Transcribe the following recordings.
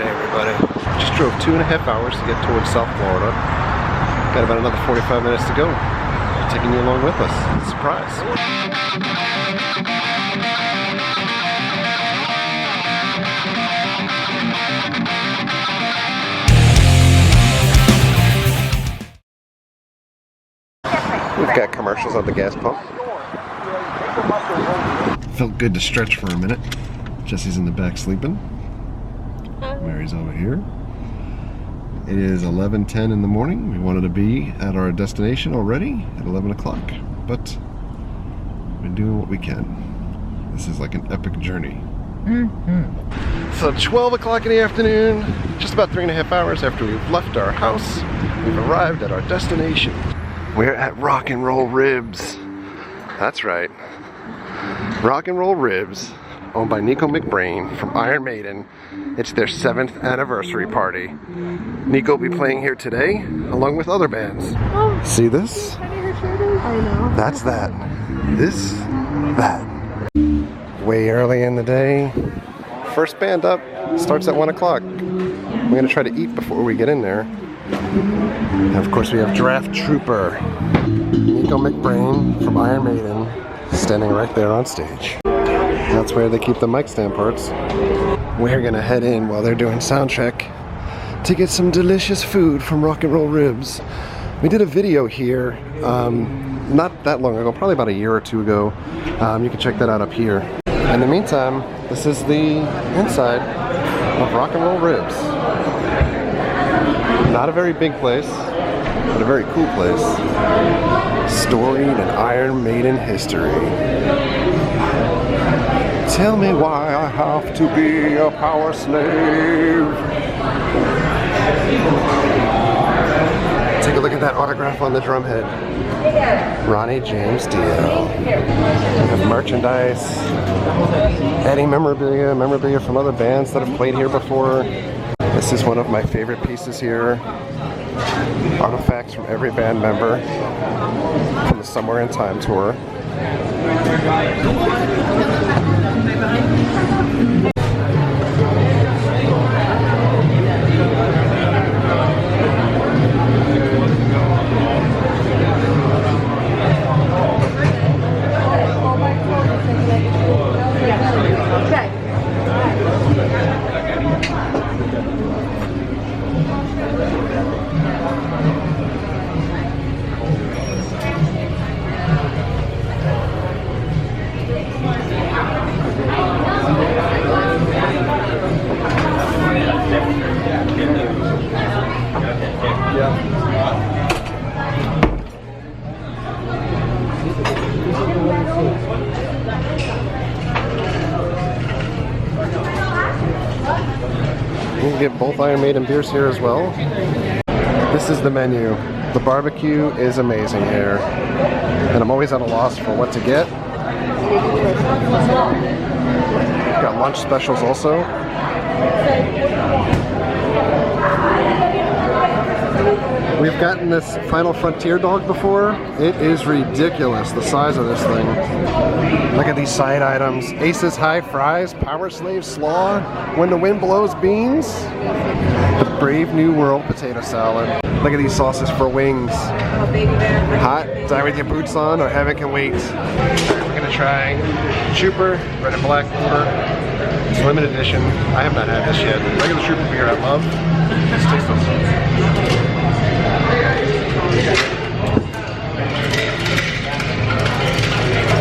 Saturday, everybody. Just drove 2.5 hours to get towards South Florida. Got about another 45 minutes to go. Taking you along with us. Surprise. We've got commercials at the gas pump. Felt good to stretch for a minute. Jesse's in the back sleeping. Mary's over here. It is 11:10 in the morning. We wanted to be at our destination already at 11 o'clock, but we're doing what we can. This is like an epic journey. So 12 o'clock in the afternoon, just about 3.5 hours after we've left our house, we've arrived at our destination. We're at Rock and Roll Ribs. That's right. Rock and Roll Ribs, owned by Nicko McBrain from Iron Maiden. It's their 7th anniversary party. Nicko will be playing here today, along with other bands. Oh. See this? I know. That's that. This, that. Way early in the day. First band up starts at 1 o'clock. We're gonna try to eat before we get in there. And of course we have Draft Trooper, Nicko McBrain from Iron Maiden, standing right there on stage. That's where they keep the mic stand parts. We're gonna head in while they're doing sound check to get some delicious food from Rock and Roll Ribs. We did a video here not that long ago, probably about a year or two ago. You can check that out up here. In the meantime, this is the inside of Rock and Roll Ribs. Not a very big place, but a very cool place. Storied in Iron Maiden history. Tell me why I have to be a power slave. Take a look at that autograph on the drumhead. Ronnie James Dio. We have merchandise, Eddie memorabilia from other bands that have played here before. This is one of my favorite pieces here. Artifacts from every band member from the Somewhere in Time tour. You can get both Iron Maiden beers here as well. This is the menu. The barbecue is amazing here. And I'm always at a loss for what to get. Got lunch specials also. We've gotten this Final Frontier dog before. It is ridiculous, the size of this thing. Look at these side items. Ace's High Fries, Power Slave Slaw, When the Wind Blows Beans, the Brave New World Potato Salad. Look at these sauces for wings. Hot, die with your boots on, or heaven can wait. Alright, we're gonna try Trooper, Red and Black Order. It's limited edition. I have not had this yet. Regular Trooper beer I love. Let's taste this.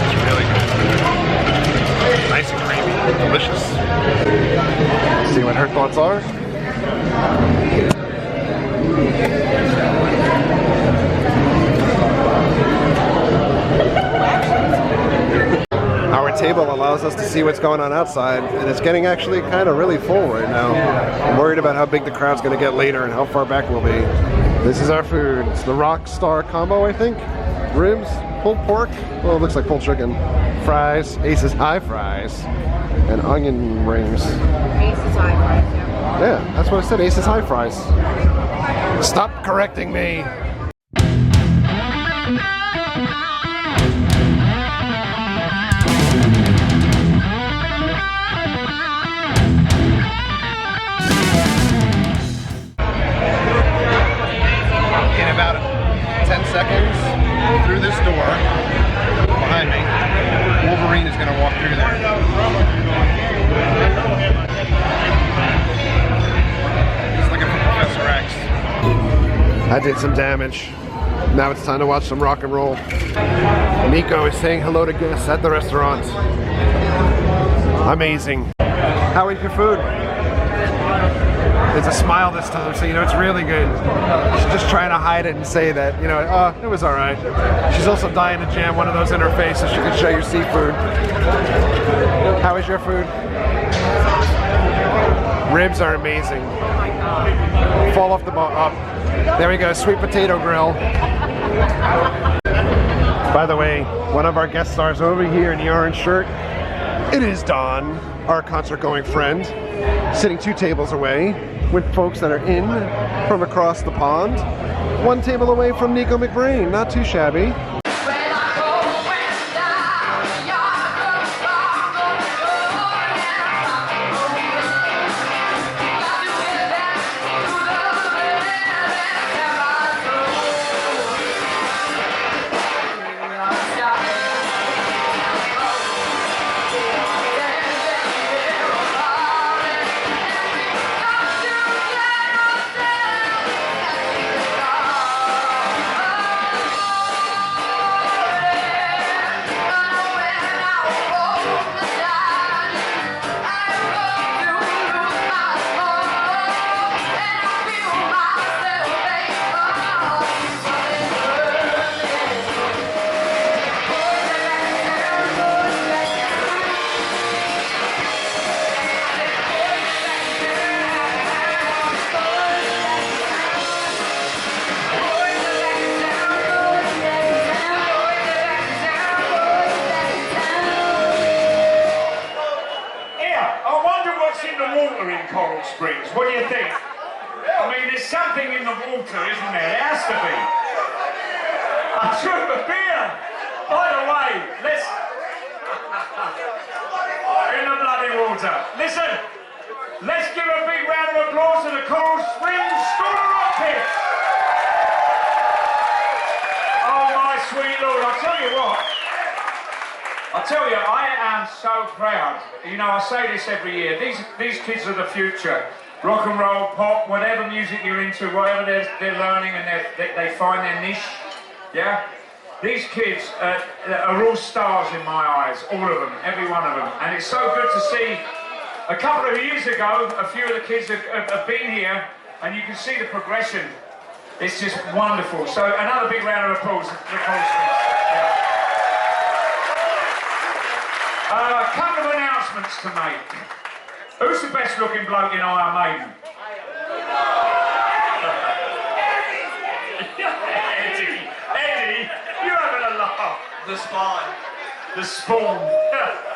It's really good. Nice and creamy, delicious. See what her thoughts are. Our table allows us to see what's going on outside, and it's getting actually kind of really full right now. I'm worried about how big the crowd's going to get later and how far back we'll be. This is our food. It's the Rockstar combo, I think. Ribs, pulled pork, well, it looks like pulled chicken, fries, Ace's High Fries, and onion rings. Ace's High Fries, yeah. Yeah, that's what I said, Ace's High Fries. Stop correcting me. I did some damage. Now it's time to watch some rock and roll. Nicko is saying hello to guests at the restaurant. Amazing. How is your food? There's a smile this time, so you know it's really good. She's just trying to hide it and say that, you know, oh, it was alright. She's also dying to jam one of those in her face so she can show you seafood. How is your food? Ribs are amazing. Fall off the bone. Up. There we go, sweet potato grill. By the way, one of our guest stars over here in the orange shirt, it is Don, our concert-going friend, sitting 2 tables away with folks that are in from across the pond. 1 table away from Nicko McBrain, not too shabby. What do you think? I mean, there's something in the water, isn't there? There has to be. I took a beer. By the way, let's... in the bloody water. Listen, let's give a big round of applause to the Coral Springs School of Rock Pit. Oh, my sweet Lord, I'll tell you what. I tell you, I am so proud. You know, I say this every year. These kids are the future. Rock and roll, pop, whatever music you're into, whatever they're learning, and they find their niche. Yeah? These kids are all stars in my eyes, all of them, every one of them. And it's so good to see. A couple of years ago, a few of the kids have been here, and you can see the progression. It's just wonderful. So another big round of applause for the Coral Springs. Yeah. A couple of announcements to make. Who's the best looking bloke in Iron Maiden? Eddie, you're having a laugh. The Spawn. The Spawn.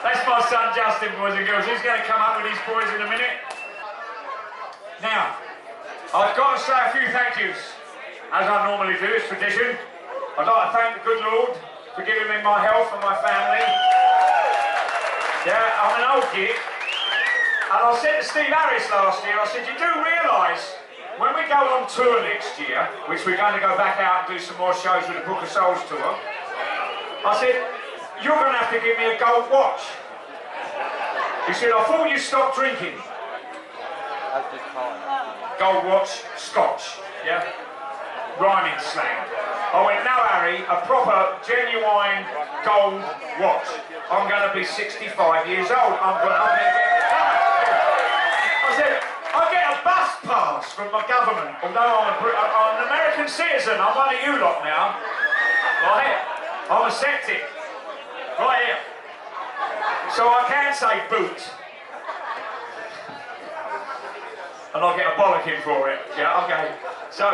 That's my son Justin, boys and girls. He's going to come up with his boys in a minute. Now, I've got to say a few thank yous. As I normally do, it's tradition. I'd like to thank the good Lord for giving me my health and my family. Yeah, I'm an old git. And I said to Steve Harris last year, I said, you do realise, when we go on tour next year, which we're going to go back out and do some more shows with the Book of Souls tour, I said, you're going to have to give me a gold watch. He said, I thought you stopped drinking. Gold watch, scotch, yeah? Rhyming slang. I went, no Harry, a proper, genuine gold watch. I'm going to be 65 years old. I'm going to get... I said, I get a bus pass from my government, although I'm an American citizen. I'm one of you lot now. Right here. I'm a septic. Right here. So I can say boot. And I'll get a bollocking for it. Yeah, okay. So,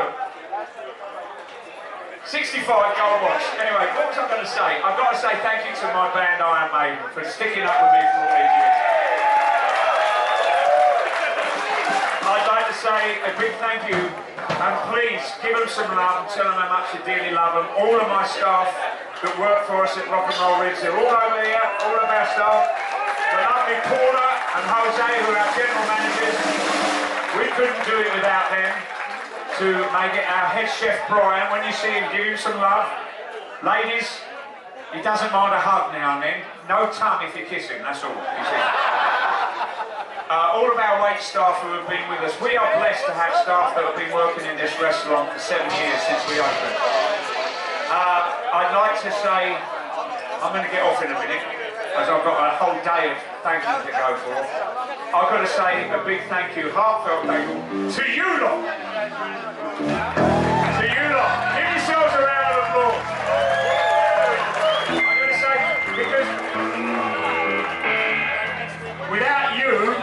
65 gold watch. Anyway, what was I going to say? I've got to say thank you to my band Iron Maiden for sticking up with me for all these years. I'd like to say a big thank you, and please give them some love and tell them how much you dearly love them. All of my staff that work for us at Rock and Roll Ridge, they're all over here, all of our staff. The lovely Paula and Jose, who are our general managers. We couldn't do it without them. To make it our head chef Brian, when you see him, give him some love. Ladies, he doesn't mind a hug now and then. No tongue if you kiss him, that's all. He says. all of our wait staff who have been with us. We are blessed to have staff that have been working in this restaurant for 7 years since we opened. I'd like to say, I'm going to get off in a minute, as I've got a whole day of thank you to go for. I've got to say a big thank you, heartfelt thank you, to you lot. To you lot. Give yourselves a round of applause. I'm going to say, because without you,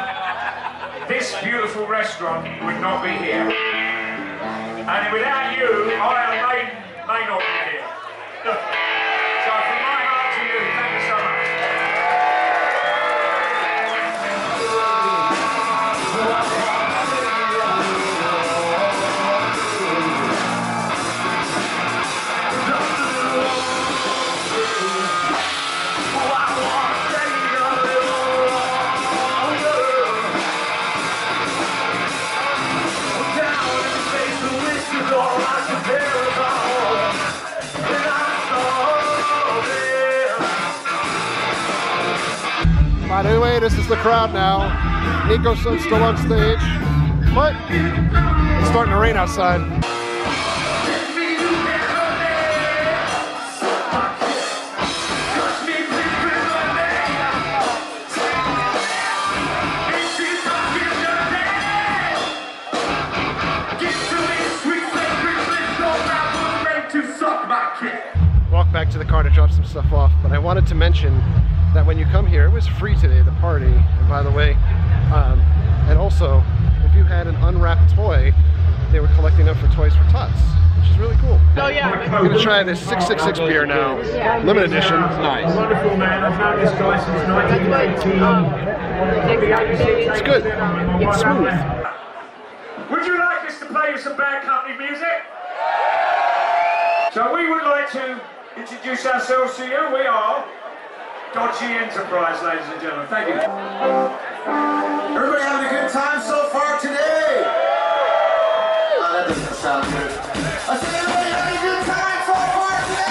this beautiful restaurant would not be here. And without you, Iron Maiden may not be here. So from my heart to you, thank you so much. By the way, this is the crowd now. Nicko's still on stage, but it's starting to rain outside. Walk back to the car to drop some stuff off, but I wanted to mention that when you come here, it was free today, the party, and by the way, and also, if you had an unwrapped toy, they were collecting them for Toys for Tots, which is really cool. Oh yeah. I'm gonna try this 666 beer now, limited edition. Nice. Wonderful man, I've known this guy since 1918. It's good, it's smooth. Would you like us to play you some bad company music? So we would like to introduce ourselves to you. We are Dodgy Enterprise, ladies and gentlemen. Thank you. Everybody having a good time so far today? Oh, that doesn't sound good. I said everybody having a good time so far today?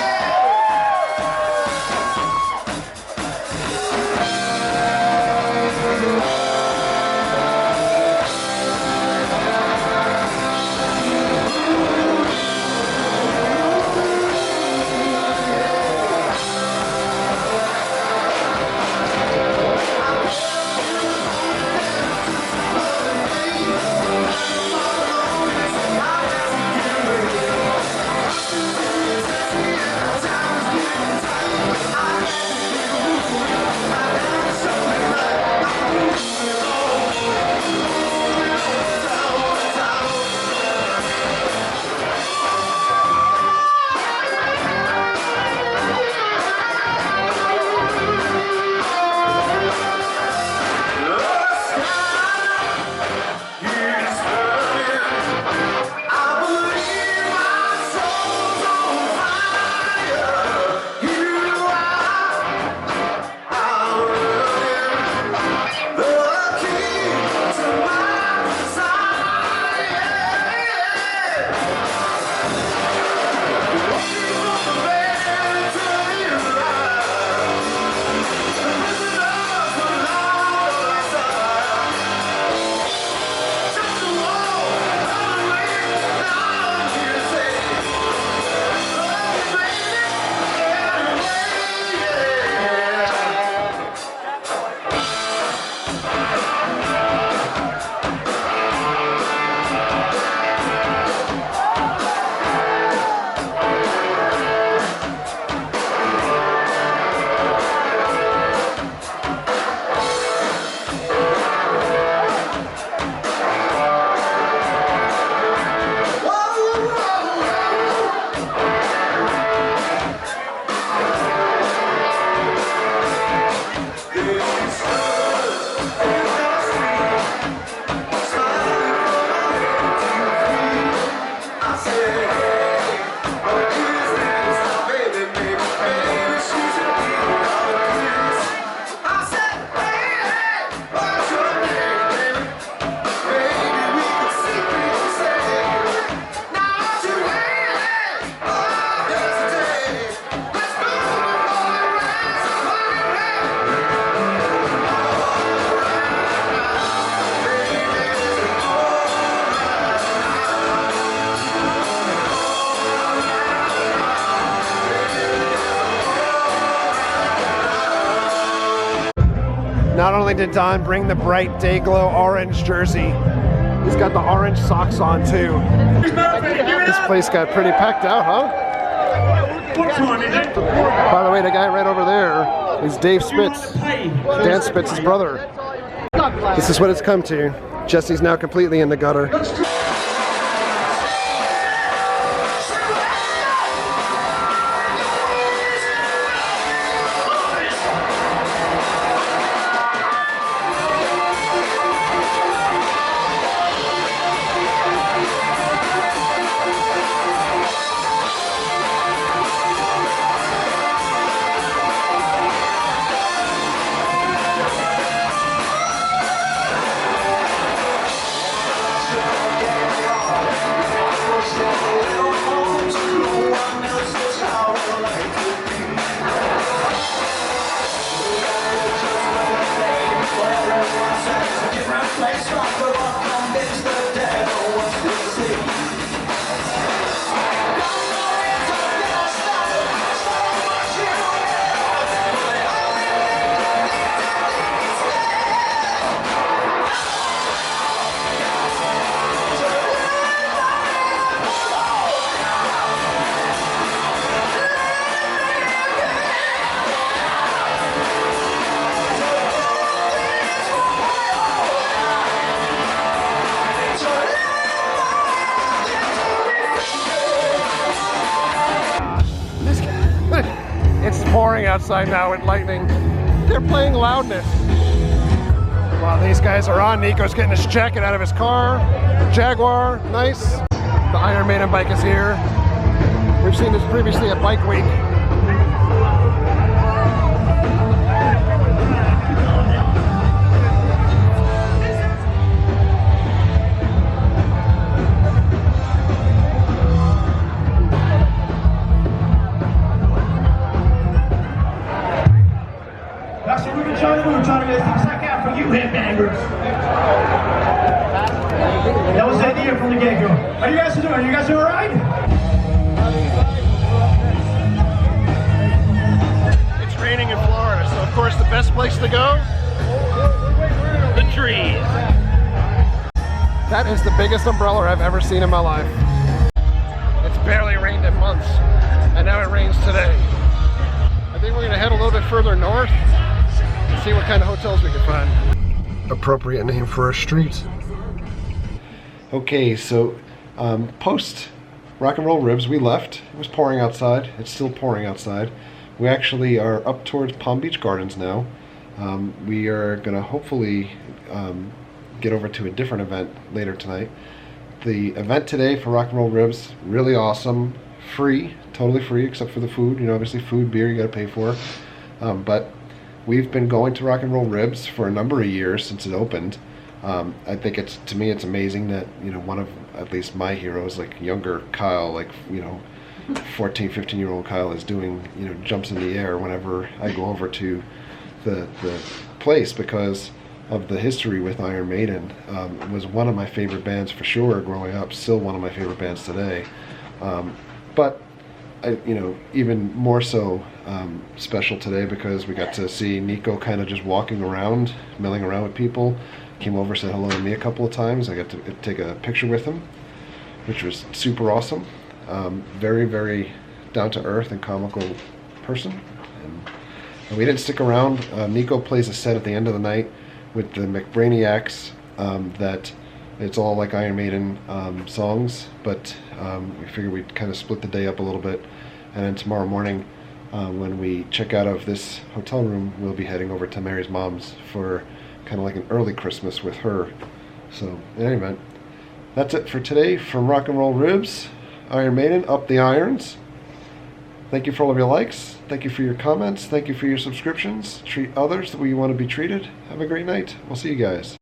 Not only did Don bring the bright day glow orange jersey, he's got the orange socks on too. This place got pretty packed out, huh? What time is it? By the way, the guy right over there is Dave Spitz, Dan Spitz's brother. This is what it's come to. Jesse's now completely in the gutter. It's pouring outside now with lightning. They're playing loudness. While these guys are on, Nico's getting his jacket out of his car. Jaguar, nice. The Iron Maiden bike is here. We've seen this previously at Bike Week. We're trying to get some sack out for you headbangers. That was the idea from the get-go. How you guys doing? You guys doing all right? It's raining in Florida, so of course the best place to go? The trees. That is the biggest umbrella I've ever seen in my life. It's barely rained in months, and now it rains today. I think we're gonna head a little bit further north. See what kind of hotels we can find. Appropriate name for a street. Okay, so post Rock and Roll Ribs, we left. It was pouring outside. It's still pouring outside. We actually are up towards Palm Beach Gardens now. We are gonna hopefully get over to a different event later tonight. The event today for Rock and Roll Ribs, really awesome. Free, totally free except for the food. You know, obviously food, beer, you gotta pay for. But we've been going to Rock and Roll Ribs for a number of years since it opened. I think to me it's amazing that, you know, one of at least my heroes, like younger Kyle, like, you know, 14, 15-year-old Kyle is doing, you know, jumps in the air whenever I go over to the place because of the history with Iron Maiden. It was one of my favorite bands for sure growing up, still one of my favorite bands today. But you know, even more so special today because we got to see Nicko kind of just walking around, milling around with people. Came over, said hello to me a couple of times. I got to take a picture with him, which was super awesome. Very, very down-to-earth and comical person. And we didn't stick around. Nicko plays a set at the end of the night with the McBrainiacs that it's all like Iron Maiden songs, but we figured we'd kind of split the day up a little bit. And then tomorrow morning, when we check out of this hotel room, we'll be heading over to Mary's mom's for kind of like an early Christmas with her. So, in any event, that's it for today from Rock and Roll Ribs. Iron Maiden, up the irons. Thank you for all of your likes. Thank you for your comments. Thank you for your subscriptions. Treat others the way you want to be treated. Have a great night. We'll see you guys.